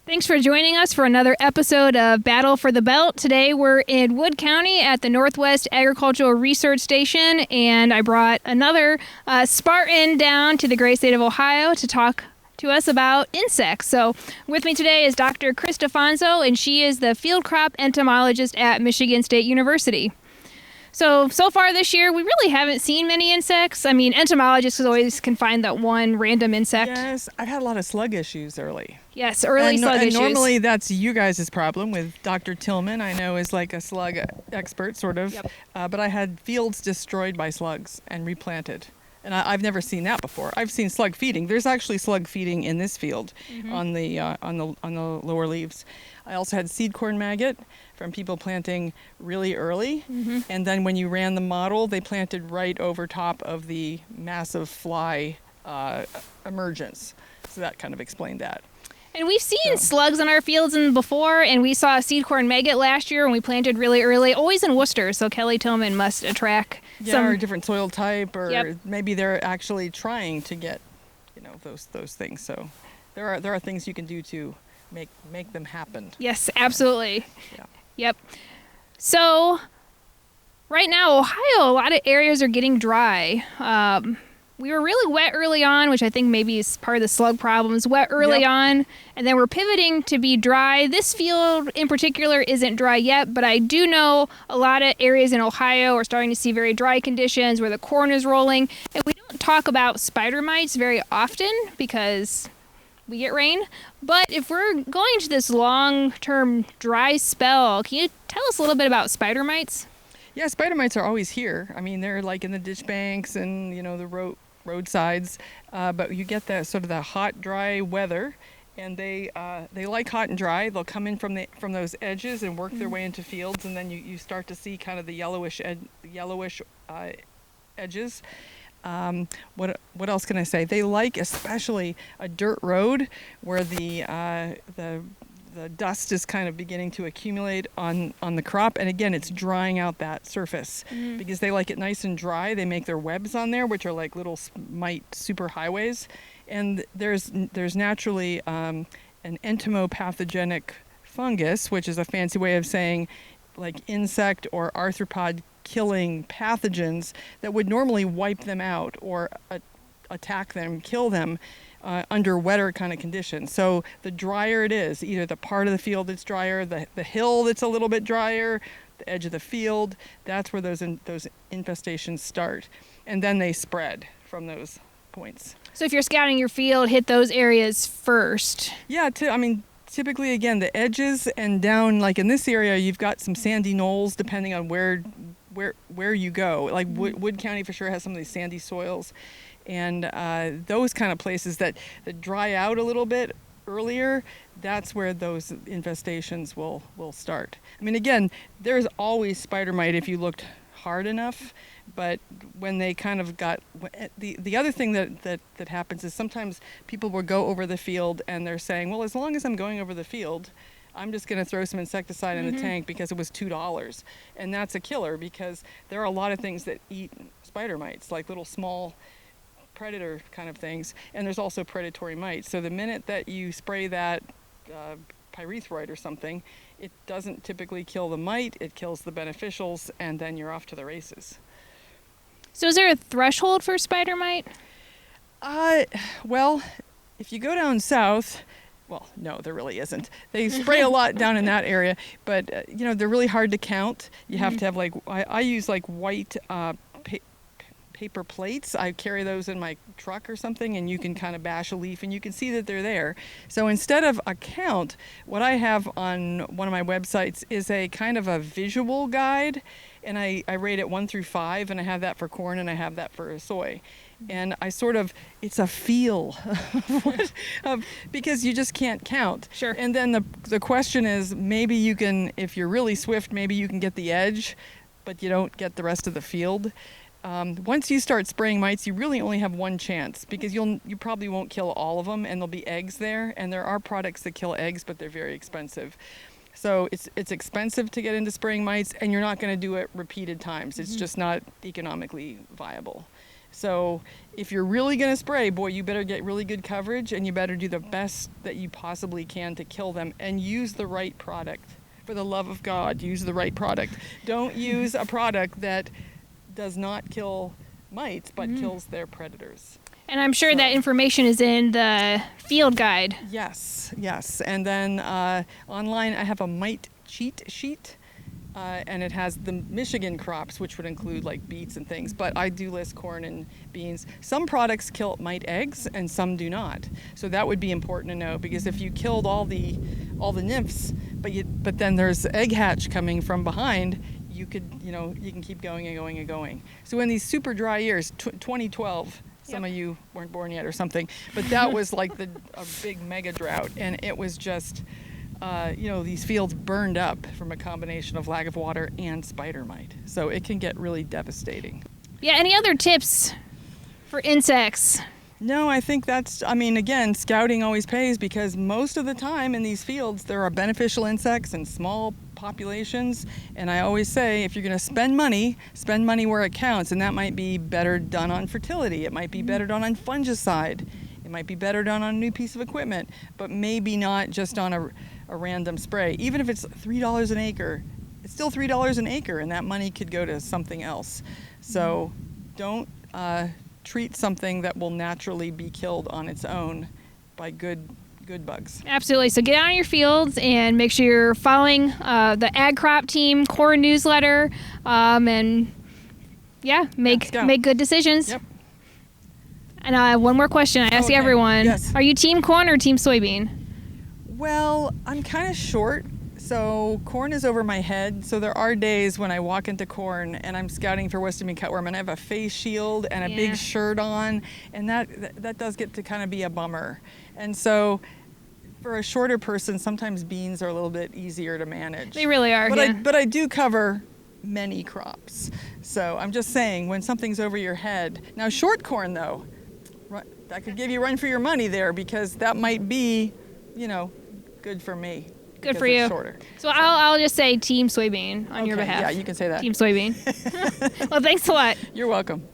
Thanks for joining us for another episode of Battle for the Belt. Today we're in Wood County at the Northwest Agricultural Research Station, and I brought another Spartan down to the great state of Ohio to talk to us about insects. So with me today is Dr. Chris DiFonzo, and she is the field crop entomologist at Michigan State University. So far this year, we really haven't seen many insects. I mean, entomologists always can find that one random insect. Yes, I've had a lot of slug issues early. Yes, early slug issues. Normally that's you guys' problem with Dr. Tillman, I know is like a slug expert, sort of. Yep. But I had fields destroyed by slugs and replanted. And I've never seen that before. I've seen slug feeding. There's actually slug feeding in this field on the lower leaves. I also had seed corn maggot from people planting really early. And then when you ran the model, they planted right over top of the massive fly emergence. So that kind of explained that. And we've seen slugs on our fields before, and we saw seed corn maggot last year when we planted really early, always in Worcester. So Kelly Tillman must attract some... or a different soil type, or maybe they're actually trying to get, those things. So there are things you can do to make them happen. Yes, absolutely. Yeah. Yep. So right now, Ohio, a lot of areas are getting dry. We were really wet early on, which I think maybe is part of the slug problems. Wet early on, and then we're pivoting to be dry. This field in particular isn't dry yet, but I do know a lot of areas in Ohio are starting to see very dry conditions where the corn is rolling. And we don't talk about spider mites very often because we get rain. But if we're going to this long-term dry spell, can you tell us a little bit about spider mites? Yeah, spider mites are always here. I mean, they're like in the ditch banks and, the roadsides, but you get that sort of the hot, dry weather, and they like hot and dry. They'll come in from those edges and work their way into fields, and then you start to see kind of the yellowish edges. What else can I say? They like especially a dirt road where the dust is kind of beginning to accumulate on the crop, and again it's drying out that surface because they like it nice and dry. They make their webs on there, which are like little mite super highways, and there's naturally an entomopathogenic fungus, which is a fancy way of saying like insect or arthropod killing pathogens that would normally wipe them out or attack them, kill them under wetter kind of conditions. So the drier it is, either the part of the field that's drier, the hill that's a little bit drier, the edge of the field, that's where those infestations start. And then they spread from those points. So if you're scouting your field, hit those areas first. Yeah, typically, again, the edges and down, like in this area, you've got some sandy knolls depending on where you go. Like Wood County for sure has some of these sandy soils. And those kind of places that dry out a little bit earlier, that's where those infestations will start. I mean, again, there's always spider mite if you looked hard enough, but when they kind of got... The other thing that happens is sometimes people will go over the field and they're saying, well, as long as I'm going over the field, I'm just going to throw some insecticide in the tank because it was $2. And that's a killer because there are a lot of things that eat spider mites, like little small predator kind of things, and there's also predatory mites. So the minute that you spray that pyrethroid or something, it doesn't typically kill the mite, it kills the beneficials, and then you're off to the races. So is there a threshold for spider mite? Well, if you go down south, well, no, there really isn't. They spray a lot down in that area, but they're really hard to count. You have to have I use like white paper plates. I carry those in my truck or something, and you can kind of bash a leaf and you can see that they're there. So instead of a count, what I have on one of my websites is a kind of a visual guide, and I rate it 1 through 5, and I have that for corn and I have that for soy. And it's a feel because you just can't count. Sure. And then the question is, maybe you can, if you're really swift, maybe you can get the edge, but you don't get the rest of the field. Once you start spraying mites, you really only have one chance because you probably won't kill all of them, and there'll be eggs there. And there are products that kill eggs, but they're very expensive. So it's expensive to get into spraying mites, and you're not going to do it repeated times. It's just not economically viable. So if you're really going to spray, boy, you better get really good coverage, and you better do the best that you possibly can to kill them, and use the right product. For the love of God, use the right product. Don't use a product that does not kill mites, but kills their predators. And I'm sure that information is in the field guide. Yes, yes. And then online I have a mite cheat sheet, and it has the Michigan crops, which would include like beets and things, but I do list corn and beans. Some products kill mite eggs and some do not. So that would be important to know, because if you killed all the nymphs, but then there's egg hatch coming from behind, you can keep going and going and going. So in these super dry years, 2012, some of you weren't born yet or something, but that was like a big mega drought, and it was just, these fields burned up from a combination of lack of water and spider mite. So it can get really devastating. Yeah, any other tips for insects? No, I think again, scouting always pays, because most of the time in these fields there are beneficial insects in small populations. And I always say, if you're going to spend money where it counts. And that might be better done on fertility. It might be better done on fungicide. It might be better done on a new piece of equipment, but maybe not just on a random spray. Even if it's $3 an acre, it's still $3 an acre, and that money could go to something else. So don't treat something that will naturally be killed on its own by good bugs. Absolutely. So get out in your fields and make sure you're following the Ag Crop Team Corn newsletter, and make good decisions. Yep. And I have one more question I ask everyone. Yes. Are you team corn or team soybean? Well, I'm kind of short, so corn is over my head. So there are days when I walk into corn and I'm scouting for Western cutworm, and I have a face shield and a big shirt on, and that does get to kind of be a bummer. And so for a shorter person, sometimes beans are a little bit easier to manage. They really are. But I do cover many crops. So I'm just saying, when something's over your head. Now, short corn, though, that could give you a run for your money there, because that might be, good for me. Good for you. Shorter. So I'll just say team soybean on your behalf. Yeah, you can say that. Team soybean. Well, thanks a lot. You're welcome.